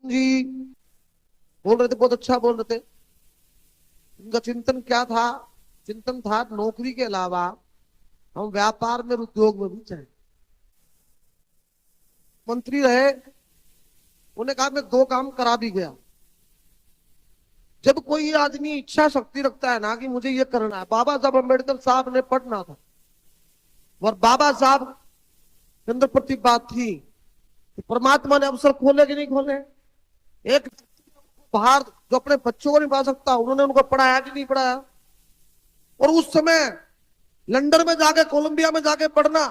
जी बोल रहे थे, बहुत अच्छा बोल रहे थे। उनका चिंतन क्या था? चिंतन था नौकरी के अलावा हम व्यापार में और उद्योग में भी जाएं। मंत्री रहे, उन्हें कहा मैं दो काम करा भी गया। जब कोई आदमी इच्छा शक्ति रखता है ना कि मुझे ये करना है, बाबा साहब अम्बेडकर साहब ने पढ़ना था और बाबा साहब के अंदर प्रतिभा थी, तो परमात्मा ने अवसर खोले कि नहीं खोले? एक बाहर जो अपने बच्चों को नहीं पढ़ा सकता, उन्होंने उनको पढ़ाया कि नहीं पढ़ाया? और उस समय लंदन में जाके, कोलंबिया में जाके पढ़ना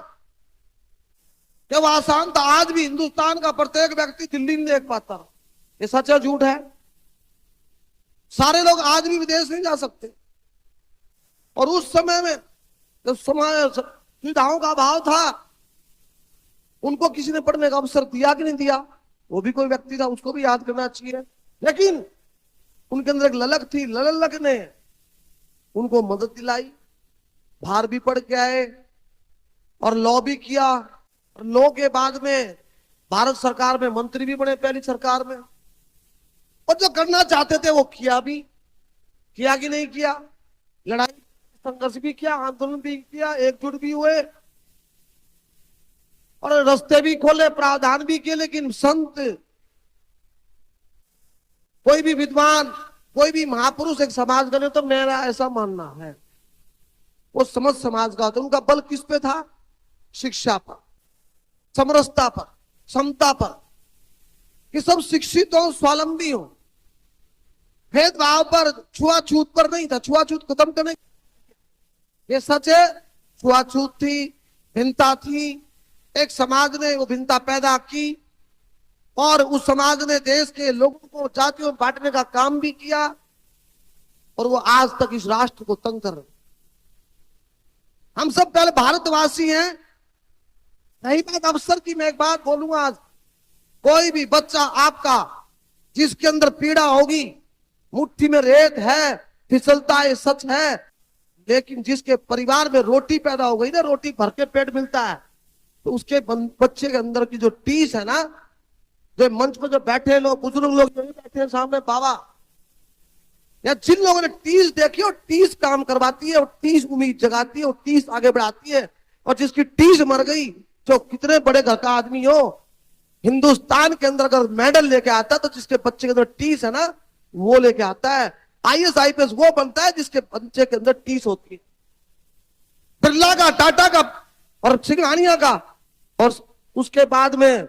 क्या वो आसान था? आज भी हिंदुस्तान का प्रत्येक व्यक्ति दिल्ली नहीं देख पाता। ये सच है झूठ है? सारे लोग आज भी विदेश नहीं जा सकते। और उस समय में जब समाज सुविधाओं का अभाव था, उनको किसी ने पढ़ने का अवसर दिया कि नहीं दिया? वो भी कोई व्यक्ति था, उसको भी याद करना चाहिए। लेकिन उनके अंदर एक ललक थी, ललक ने उनको मदद दिलाई, बाहर भी पढ़ के आए और लॉ भी किया। और लॉ के बाद में भारत सरकार में मंत्री भी बने, पहली सरकार में। और जो करना चाहते थे वो किया भी। किया कि नहीं किया? लड़ाई संघर्ष भी किया, आंदोलन भी किया, एकजुट भी हुए और रास्ते भी खोले, प्रावधान भी किए। लेकिन संत, कोई भी विद्वान, कोई भी महापुरुष एक समाज का, तो मेरा ऐसा मानना है वो समझ समाज का होता। उनका बल किस पे था? शिक्षा पर, समरसता पर, समता पर, कि सब शिक्षित हो, स्वावलंबी हो। भेदभाव पर, छुआछूत पर नहीं था। छुआछूत खत्म करने, ये सच है। छुआछूत थी, भिन्नता थी, एक समाज ने वो भिन्नता पैदा की और उस समाज ने देश के लोगों को जातियों में बांटने का काम भी किया और वो आज तक इस राष्ट्र को तंग कर रहे। हम सब पहले भारतवासी हैं। रही बात अवसर की, मैं एक बात बोलूंगा आज, कोई भी बच्चा आपका जिसके अंदर पीड़ा होगी, मुट्ठी में रेत है, फिसलता है, सच है, लेकिन जिसके परिवार में रोटी पैदा हो गई ना, रोटी भर के पेट मिलता है, तो उसके बच्चे के अंदर की जो टीस है ना, जो मंच पर जो बैठे लोग, बुजुर्ग लोग जो बैठे हैं सामने, बाबा या जिन लोगों ने टीस देखी, और टीस काम करवाती है, और टीस उम्मीद जगाती है, और टीस आगे बढ़ाती है। और जिसकी टीस मर गई, जो कितने बड़े घर का आदमी हो, हिंदुस्तान के अंदर अगर मेडल लेके आता है तो जिसके बच्चे के अंदर टीस है ना, वो लेके आता है। आईएएस आईपीएस वो बनता है जिसके बच्चे के अंदर टीस होती है। बिरला का, टाटा का और सिंघानिया का, और उसके बाद में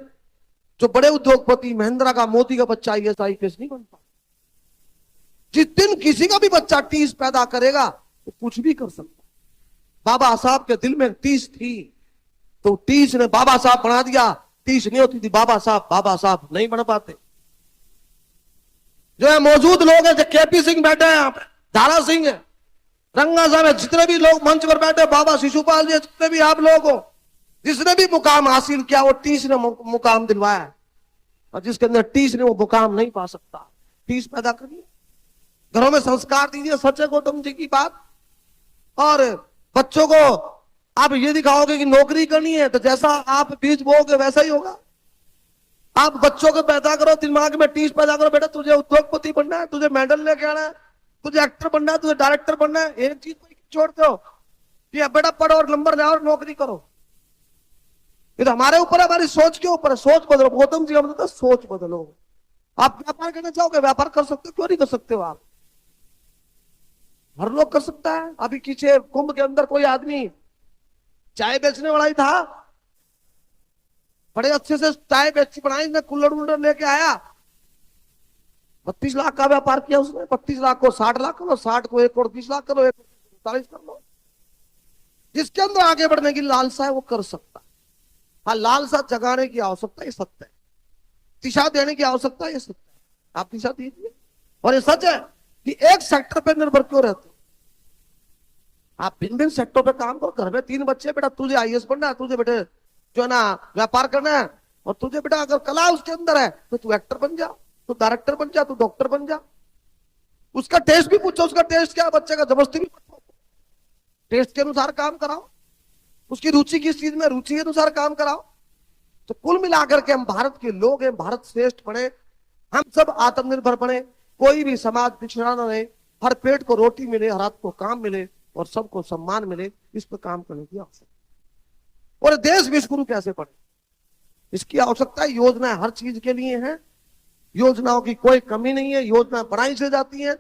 जो बड़े उद्योगपति महिंद्रा का, मोदी का बच्चा आईएएस आईपीएस नहीं बनता। जिस दिन किसी का भी बच्चा टीस पैदा करेगा तो कुछ भी कर सकता। बाबा साहब के दिल में टीस थी तो टीस ने बाबा साहब बना दिया। टीस नहीं होती थी, बाबा साहब नहीं बन पाते। जो है मौजूद लोग हैं, जो केपी सिंह बैठे हैं यहाँ पे, दारा सिंह है, रंगा साहब है, जितने भी लोग मंच पर बैठे, बाबा शिशुपाल जी, जितने भी आप लोग हो, जिसने भी मुकाम हासिल किया वो टीस ने मुकाम दिलवाया। और जिसके अंदर टीस ने वो मुकाम नहीं पा सकता। टीस पैदा करिए, घरों में संस्कार दीजिए। सच है गौतम जी की बात। और बच्चों को आप ये दिखाओगे कि नौकरी करनी है, तो जैसा आप बीज बोओगे वैसा ही होगा। आप बच्चों को पैदा करो, दिमाग में टीस पैदा करो, बेटा तुझे उद्योगपति बनना है, तुझे मेडल लेके आना है, तुझे एक्टर बनना है, तुझे डायरेक्टर बनना है। एक चीज को छोड़ दो कि बेटा पढ़ो और नंबर लाओ और नौकरी करो। ये तो हमारे ऊपर है, हमारी सोच के ऊपर है। सोच बदलो। गौतम जी का मतलब सोच बदलो। आप व्यापार करना चाहोगे, व्यापार कर सकते हो, क्यों नहीं कर सकते हो? आप, हर लोग कर सकता है। अभी पीछे कुंभ के अंदर कोई आदमी चाय बेचने वाला ही था, बड़े अच्छे से चाय बेची बनाई, कुल्लड़ उल्लड़ लेके आया, 32 लाख का व्यापार किया उसने। 32 लाख को 60 लाख करो, 60 को 1 करोड़ 20 लाख करो, 1 करोड़ 40 कर लो। जिसके अंदर आगे बढ़ने की लालसा है वो कर सकता है। हाँ, लालसा जगाने की आवश्यकता, ये सत्य है। दिशा देने की आवश्यकता, ये सत्य है। आप दिशा दीजिए। और ये सच है कि एक सेक्टर पर निर्भर क्यों रहते हो? आप भिन्न भिन्न सेक्टर पे काम करो। घर में 3 बच्चे, बेटा तुझे आईएएस बनना है, तुझे बेटे जो है ना व्यापार करना है, और तुझे बेटा अगर कला उसके अंदर है तो तू एक्टर बन जा, तू डायरेक्टर बन जा, तू डॉक्टर बन जा। उसका टेस्ट भी पूछो, उसका टेस्ट क्या है बच्चे का, जबरदस्ती भी पूछो, टेस्ट के अनुसार काम कराओ। उसकी रुचि किस चीज में, रुचि के अनुसार काम कराओ। तो कुल मिलाकर के हम भारत के लोग हैं, भारत श्रेष्ठ बने, हम सब आत्मनिर्भर बने, कोई भी समाज पिछड़ा न रहे, हर पेट को रोटी मिले, हर हाथ को काम मिले और सबको सम्मान मिले, इस पर काम करने की आवश्यकता। और देश विश्वगुरु कैसे बने, इसकी आवश्यकता है। योजनाएं हर चीज के लिए है, योजनाओं की कोई कमी नहीं है, योजना बनाई से जाती है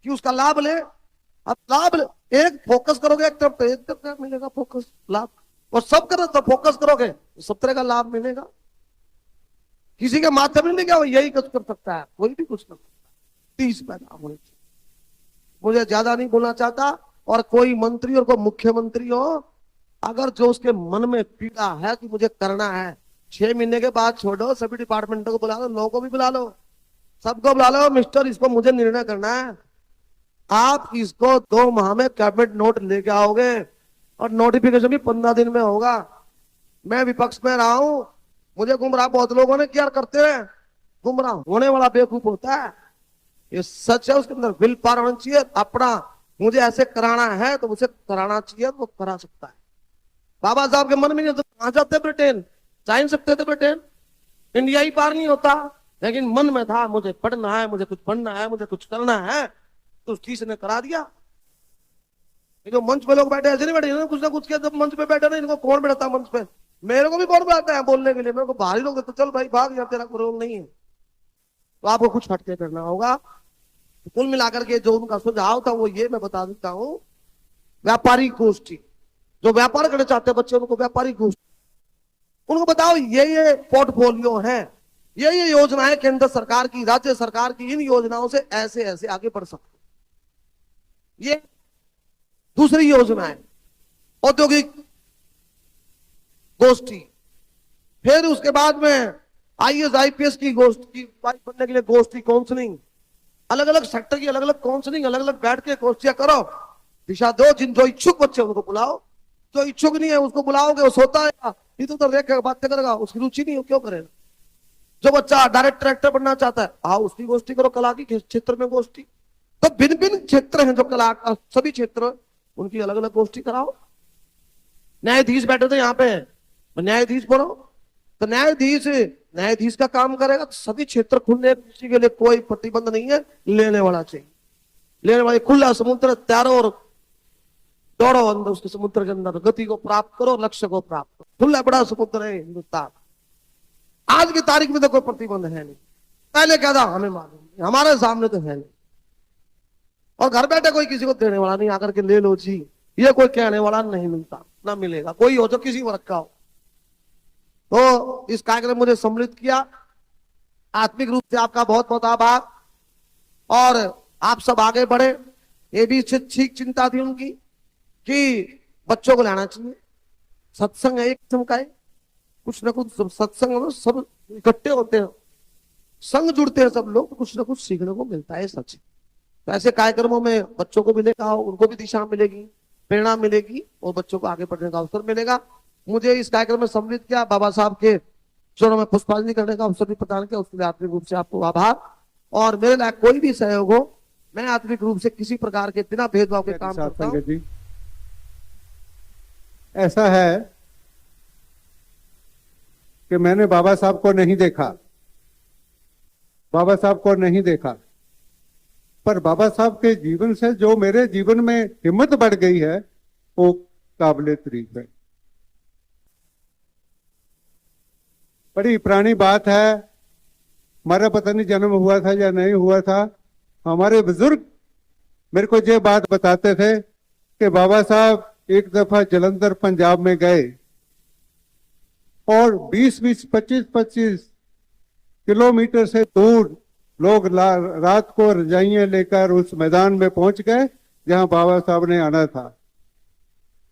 कि उसका लाभ ले। अब लाभ एक फोकस करोगे एक तरफ तो एक तरफ मिलेगा फोकस लाभ, और सब करो तो फोकस करोगे तो सब तरह का लाभ मिलेगा। किसी के माथे में नहीं क्या वो यही कुछ कर सकता है, कोई भी कुछ कर सकता है। 30 पैदा होने चाहिए। मुझे ज्यादा नहीं बोलना चाहता। और कोई मंत्री और कोई मुख्यमंत्री हो, अगर जो उसके मन में पीड़ा है कि मुझे करना है, 6 महीने के बाद छोड़ो, सभी डिपार्टमेंटों को बुला लो, लोगों को भी बुला लो, सबको बुला लो, मिस्टर इसको मुझे निर्णय करना है। आप इसको 2 माह में कैबिनेट नोट लेके आओगे और नोटिफिकेशन भी 15 दिन में होगा। मैं विपक्ष में रहा हूं, मुझे गुमराह बहुत लोगों ने क्या करते हैं, गुमराह होने वाला बेवकूफ होता है, ये सच है। उसके अंदर विल पावर होना चाहिए अपना, मुझे ऐसे कराना है तो मुझे कराना चाहिए, वो करा सकता है। बाबा साहब के मन में नहीं तो कहां जाते ब्रिटेन, जा नहीं सकते थे ब्रिटेन, इंडिया ही पार नहीं होता, लेकिन मन में था मुझे पढ़ना है, मुझे कुछ बनना है, मुझे कुछ करना है, तो उस चीज ने करा दिया। ये जो मंच पे लोग बैठे ऐसे नहीं बैठे, कुछ ना कुछ किया, जब मंच पे बैठे ना, इनको कौन बैठता मंच पे, मेरे को भी कौन बैठता है बोलने के लिए, मेरे को बाहरी लोग तो चल भाई भाग, यार तेरा कोई रोल नहीं है। तो आपको कुछ हटके करना होगा। तो कुल मिलाकर के जो उनका सुझाव था वो ये मैं बता देता हूं, व्यापारिक गोष्ठी, जो व्यापार करना चाहते हैं बच्चे उनको व्यापारिक गोष्ठी, उनको बताओ ये पोर्टफोलियो है, ये योजनाएं केंद्र सरकार की, राज्य सरकार की, इन योजनाओं से ऐसे ऐसे आगे बढ़ सकते। ये दूसरी योजना है औद्योगिक गोष्ठी। फिर उसके बाद में आईएएस आईपीएस की गोष्ठी बनने के लिए गोष्ठी, काउंसलिंग, अलग अलग सेक्टर की अलग अलग काउंसलिंग, अलग अलग बैठ के गोष्ठियां करो, दिशा दो। जिन जो इच्छुक बच्चे उनको बुलाओ, जो इच्छुक नहीं है उसको बुलाओगे, वो सोता है इधर उधर देख कर बातें करेगा, उसकी रुचि नहीं हो क्यों करेगा। जो बच्चा डायरेक्टर एक्टर बनना चाहता है, आओ उसकी गोष्ठी करो, कला की क्षेत्र में गोष्ठी। तो भिन्न भिन्न क्षेत्र हैं जो कला का, सभी क्षेत्र उनकी अलग अलग गोष्ठी कराओ। न्यायाधीश बैठे थे यहाँ पे, न्यायाधीश बनो, तो न्यायाधीश का काम करेगा, तो सभी क्षेत्र खुलने, किसी के लिए कोई प्रतिबंध नहीं है, लेने वाला चाहिए, लेने वाले खुला समुद्र तैयारो और दौड़ो अंदर उसके समुद्र के अंदर, गति को प्राप्त करो, लक्ष्य को प्राप्त करो। खुला बड़ा समुद्र है हिंदुस्तान। आज की तारीख में तो कोई प्रतिबंध है नहीं, पहले क्या था हमें मालूम नहीं, हमारे सामने तो है नहीं। और घर बैठे कोई किसी को देने वाला नहीं, आकर के ले लो जी, ये कोई कहने वाला नहीं मिलता, ना मिलेगा, कोई हो तो किसी वर्ग का हो। तो इस कार्यक्रम में मुझे सम्मिलित किया, आत्मिक रूप से आपका बहुत बहुत आभार। और आप सब आगे बढ़े, ये भी ठीक चिंता थी उनकी कि बच्चों को लाना चाहिए। सत्संग है एक किस्म का है, कुछ ना कुछ सत्संग में सब इकट्ठे होते हैं, संग जुड़ते हैं सब लोग, कुछ ना कुछ सीखने को मिलता है, सच। तो ऐसे कार्यक्रमों में बच्चों को मिलेगा, उनको भी दिशा मिलेगी, प्रेरणा मिलेगी और बच्चों को आगे बढ़ने का अवसर मिलेगा। मुझे इस कार्यक्रम में सम्मिलित किया, बाबा साहब के चरणों में पुष्पांजलि करने का अवसर भी प्रदान किया, उसके लिए आत्मिक रूप से आपको आभार। और मेरे लायक कोई भी सहयोग हो, मैं आत्मिक रूप से किसी प्रकार के बिना भेदभाव के काम करता हूं। ऐसा है कि मैंने बाबा साहब को नहीं देखा, बाबा साहब को नहीं देखा, पर बाबा साहब के जीवन से जो मेरे जीवन में हिम्मत बढ़ गई है वो काबिले तारीफ है। बड़ी पुरानी बात है, हमारा पता नहीं जन्म हुआ था या नहीं हुआ था, हमारे बुजुर्ग मेरे को ये बात बताते थे कि बाबा साहब एक दफा जलंधर पंजाब में गए और 20-20, 25-25 किलोमीटर से दूर लोग रात को रजाइयां लेकर उस मैदान में पहुंच गए जहां बाबा साहब ने आना था।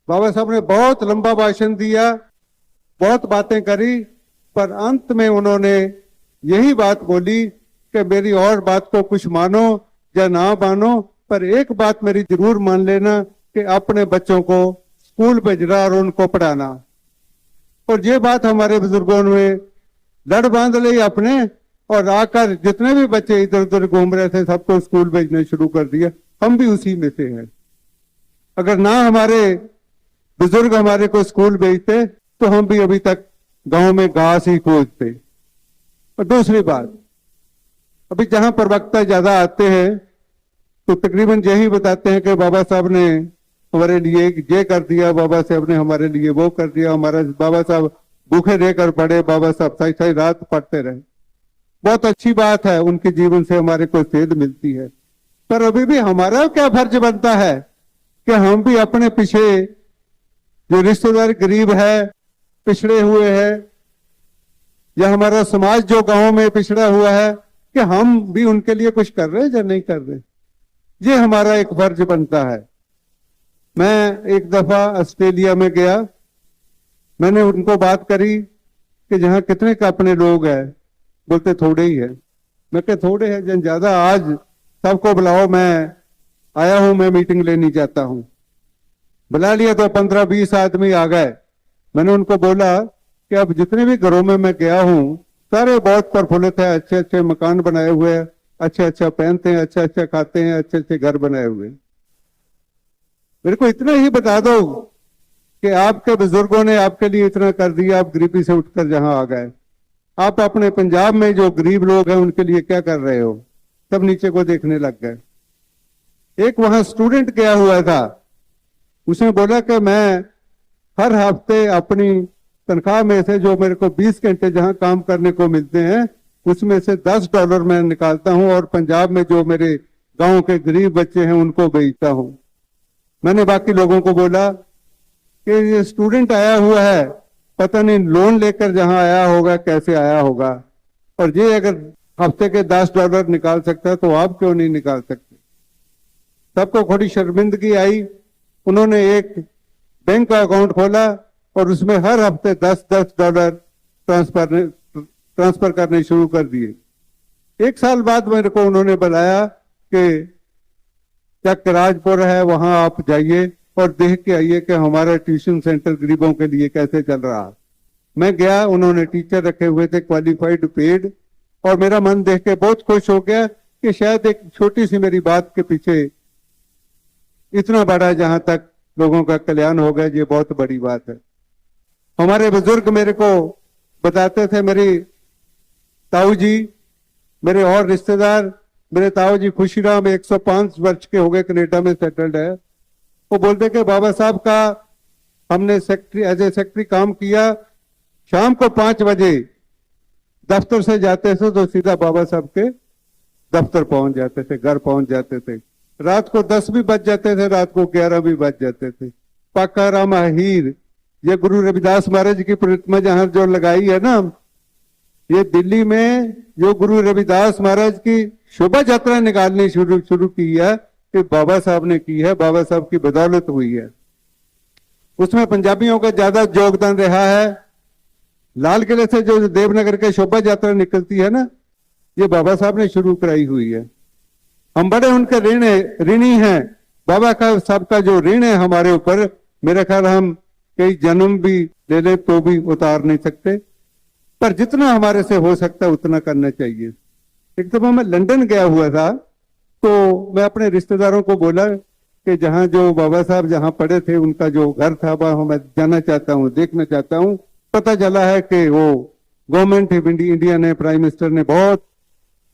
बाबा साहब ने बहुत लंबा भाषण दिया, बहुत बातें करी, पर अंत में उन्होंने यही बात बोली कि मेरी और बात को कुछ मानो या ना मानो, पर एक बात मेरी जरूर मान लेना कि अपने बच्चों को स्कूल भेजना और उनको पढ़ाना। और ये बात हमारे बुजुर्गों ने लड़ बांध ली अपने, और आकर जितने भी बच्चे इधर उधर घूम रहे थे सबको स्कूल भेजने शुरू कर दिया। हम भी उसी में से हैं। अगर ना हमारे बुजुर्ग हमारे को स्कूल भेजते तो हम भी अभी तक गांव में घास ही खोजते। और दूसरी बात, अभी जहां प्रवक्ता ज्यादा आते हैं तो तकरीबन यही बताते हैं कि बाबा साहब ने हमारे लिए ये कर दिया, बाबा साहब ने हमारे लिए वो कर दिया, हमारा बाबा साहब भूखे रहकर पड़े, बाबा साहब सारी सारी रात पढ़ते रहे। बहुत अच्छी बात है, उनके जीवन से हमारे को सेध मिलती है। पर अभी भी हमारा क्या फर्ज बनता है कि हम भी अपने पीछे जो रिश्तेदार गरीब है, पिछड़े हुए है, या हमारा समाज जो गांव में पिछड़ा हुआ है, कि हम भी उनके लिए कुछ कर रहे हैं या नहीं कर रहे, ये हमारा एक फर्ज बनता है। मैं एक दफा ऑस्ट्रेलिया में गया, मैंने उनको बात करी कि जहां कितने का अपने लोग हैं, बोलते थोड़े ही है। मैं कहा थोड़े हैं जन ज्यादा, आज सबको बुलाओ, मैं आया हूं, मैं मीटिंग लेनी चाहता हूं। बुला लिया तो 15-20 आदमी आ गए। मैंने उनको बोला कि अब जितने भी घरों में मैं गया हूं सारे बहुत प्रफुल्लित है, अच्छे अच्छे मकान बनाए हुए हैं, अच्छा अच्छा पहनते हैं, अच्छा अच्छा खाते हैं, अच्छे अच्छे घर बनाए हुए हैं। मेरे को इतना ही बता दो कि आपके बुजुर्गों ने आपके लिए इतना कर दिया, आप गरीबी से उठकर जहां आ गए। आप अपने पंजाब में जो गरीब लोग हैं उनके लिए क्या कर रहे हो? सब नीचे को देखने लग गए। एक वहां स्टूडेंट गया हुआ था, उसने बोला कि मैं हर हफ्ते अपनी तनख्वाह में से जो मेरे को 20 घंटे जहां काम करने को मिलते हैं उसमें से $10 मैं निकालता हूं और पंजाब में जो मेरे गांव के गरीब बच्चे हैं उनको बेचता हूं। मैंने बाकी लोगों को बोला कि ये स्टूडेंट आया हुआ है, पता नहीं लोन लेकर जहां आया होगा, कैसे आया होगा, और ये अगर हफ्ते के $10 निकाल सकता है तो आप क्यों नहीं निकाल सकते? सबको थोड़ी शर्मिंदगी आई। उन्होंने एक बैंक का अकाउंट खोला और उसमें हर हफ्ते $10 ट्रांसफर करने शुरू कर दिए। 1 साल बाद मेरे को उन्होंने बुलाया कि चकराजपुर है, वहां आप जाइए और देख के आइए कि हमारा ट्यूशन सेंटर गरीबों के लिए कैसे चल रहा। मैं गया, उन्होंने टीचर रखे हुए थे, क्वालिफाइड पेड, और मेरा मन देख के बहुत खुश हो गया कि शायद एक छोटी सी मेरी बात के पीछे इतना बड़ा जहां तक लोगों का कल्याण हो गया, ये बहुत बड़ी बात है। हमारे बुजुर्ग मेरे को बताते थे, मेरी ताऊ जी, मेरे और रिश्तेदार, मेरे ताऊ जी खुशीराम 105 वर्ष के हो गए, कनेडा में सेटल्ड है। वो बोलते कि बाबा साहब का हमने सेक्रेटरी, एज ए सेक्रेटरी काम किया। शाम को 5 बजे दफ्तर से जाते थे तो सीधा बाबा साहब के दफ्तर पहुंच जाते थे, घर पहुंच जाते थे। रात को 10 भी बज जाते थे, रात को 11 भी बज जाते थे। पाका राम हीर, ये गुरु रविदास महाराज की प्रतिमा जहां जो लगाई है ना, ये दिल्ली में जो गुरु रविदास महाराज की शोभा यात्रा निकालनी शुरू की है, कि बाबा साहब ने की है, बाबा साहब की बदौलत हुई है। उसमें पंजाबियों का ज्यादा योगदान रहा है। लाल किले से जो देवनगर के शोभा यात्रा निकलती है ना, ये बाबा साहब ने शुरू कराई हुई है। हम बड़े उनके ऋणी हैं। बाबा का साहब का जो ऋण है हमारे ऊपर, मेरे ख्याल हम कई जन्म भी ले लें तो भी उतार नहीं सकते, पर जितना हमारे से हो सकता है उतना करना चाहिए। एक दफा मैं लंदन गया हुआ था, तो मैं अपने रिश्तेदारों को बोला कि जहां जो बाबा साहब जहां पड़े थे उनका जो घर था वहां मैं जाना चाहता हूं, देखना चाहता हूं। पता चला है कि वो गवर्नमेंट ऑफ इंडिया ने, प्राइम मिनिस्टर ने बहुत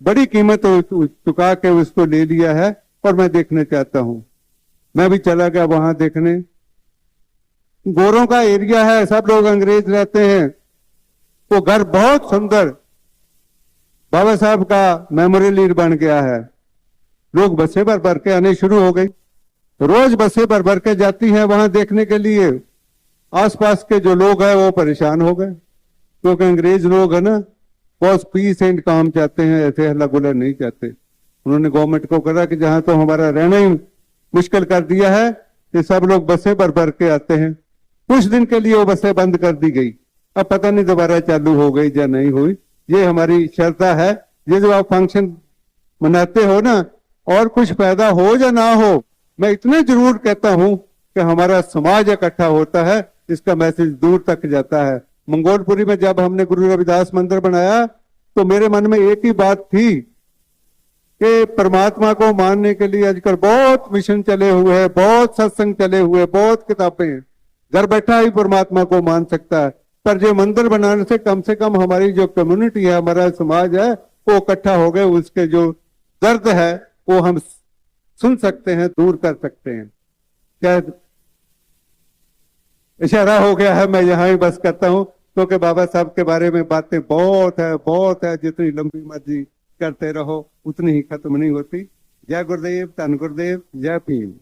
बड़ी कीमत चुका के उसको ले लिया है और मैं देखना चाहता हूं। मैं भी चला गया वहां देखने। गोरों का एरिया है, सब लोग अंग्रेज रहते हैं। वो घर बहुत सुंदर बाबा साहब का मेमोरियल बन गया है। लोग बसें भर भर के आने शुरू हो गई, रोज बसें भर भर के जाती हैं वहां देखने के लिए। आसपास के जो लोग हैं वो परेशान हो गए, क्योंकि अंग्रेज लोग है ना, बहुत पीस एंड काम चाहते हैं, ऐसे हल्ला गुल्ला नहीं चाहते। उन्होंने गवर्नमेंट को कहा कि जहां तो हमारा रहना ही मुश्किल कर दिया है, कि सब लोग बसें भर भर के आते हैं। कुछ दिन के लिए वो बसें बंद कर दी गई, अब पता नहीं दोबारा चालू हो गई या नहीं हुई। ये हमारी श्रद्धा है। ये जो आप फंक्शन मनाते हो ना, और कुछ पैदा हो या ना हो, मैं इतना जरूर कहता हूं कि हमारा समाज इकट्ठा होता है, इसका मैसेज दूर तक जाता है। मंगोलपुरी में जब हमने गुरु रविदास मंदिर बनाया तो मेरे मन में एक ही बात थी कि परमात्मा को मानने के लिए आजकल बहुत मिशन चले हुए हैं, बहुत सत्संग चले हुए, बहुत किताबें हैं। घर बैठा ही परमात्मा को मान सकता है, पर जो मंदिर बनाने से कम हमारी जो कम्युनिटी है, हमारा समाज है, वो इकट्ठा हो गए, उसके जो दर्द है वो हम सुन सकते हैं, दूर कर सकते हैं। शायद इशारा हो गया है, मैं यहाँ ही बस करता हूँ, क्योंकि बाबा साहब के बारे में बातें बहुत है, जितनी लंबी मर्जी करते रहो उतनी ही खत्म नहीं होती। जय गुरुदेव, धन गुरुदेव, जय भीम।